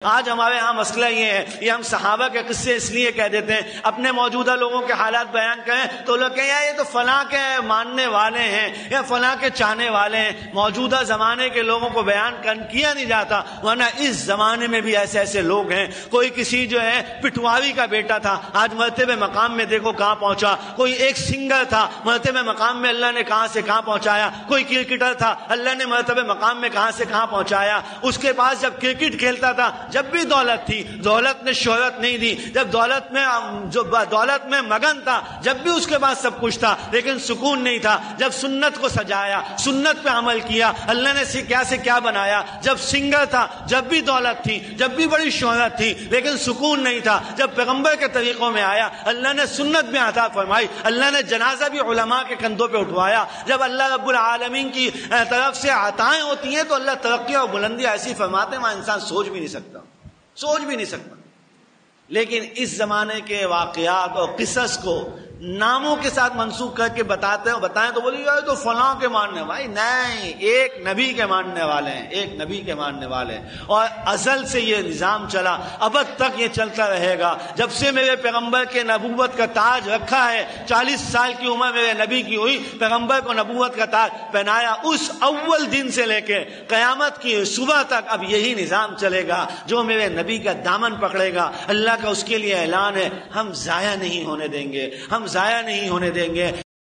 آج ہمارے ہاں مسئلہ یہ ہے، یہ ہم صحابہ کے قصے اس لیے کہہ دیتے ہیں، اپنے موجودہ لوگوں کے حالات بیان کریں تو لوگ کہیں یہ تو فلاں کے ماننے والے ہیں یا فلاں کے چاہنے والے ہیں۔ موجودہ زمانے کے لوگوں کو بیان کیا نہیں جاتا، ورنہ اس زمانے میں بھی ایسے ایسے لوگ ہیں۔ کوئی کسی جو ہے پٹواری کا بیٹا تھا، آج مرتبہ مقام میں دیکھو کہاں پہنچا۔ کوئی ایک سنگر تھا، مرتبہ مقام میں اللہ نے کہاں سے کہاں پہنچایا۔ کوئی کرکٹر تھا، اللہ نے مرتبہ مقام میں کہاں سے کہاں پہنچایا۔ اس کے پاس جب کرکٹ کھیلتا تھا، جب بھی دولت تھی، دولت نے شہرت نہیں دی، جب دولت میں مگن تھا، جب بھی اس کے پاس سب کچھ تھا لیکن سکون نہیں تھا۔ جب سنت کو سجایا، سنت پہ عمل کیا، اللہ نے کیا سے کیا بنایا۔ جب سنگر تھا، جب بھی دولت تھی، جب بھی بڑی شہرت تھی لیکن سکون نہیں تھا۔ جب پیغمبر کے طریقوں میں آیا، اللہ نے سنت میں عطا فرمائی، اللہ نے جنازہ بھی علماء کے کندھوں پہ اٹھوایا۔ جب اللہ رب العالمین کی طرف سے عطائیں ہوتی ہیں تو اللہ ترقی اور بلندی ایسی فرماتے ہیں وہاں انسان سوچ بھی نہیں سکتا۔ لیکن اس زمانے کے واقعات اور قصص کو ناموں کے ساتھ منسوخ کر کے بتائیں تو بولیے تو فلاں کے ماننے والے نہیں، ایک نبی کے ماننے والے ہیں، ایک نبی کے ماننے والے ہیں۔ اور ازل سے یہ نظام چلا، ابد تک یہ چلتا رہے گا۔ جب سے میرے پیغمبر کے نبوت کا تاج رکھا ہے، 40 سال کی عمر میرے نبی کی ہوئی، پیغمبر کو نبوت کا تاج پہنایا، اس اول دن سے لے کے قیامت کی صبح تک اب یہی نظام چلے گا۔ جو میرے نبی کا دامن پکڑے گا، اللہ کا اس کے لیے اعلان ہے، ہم ضائع نہیں ہونے دیں گے، ہم ضائع نہیں ہونے دیں گے۔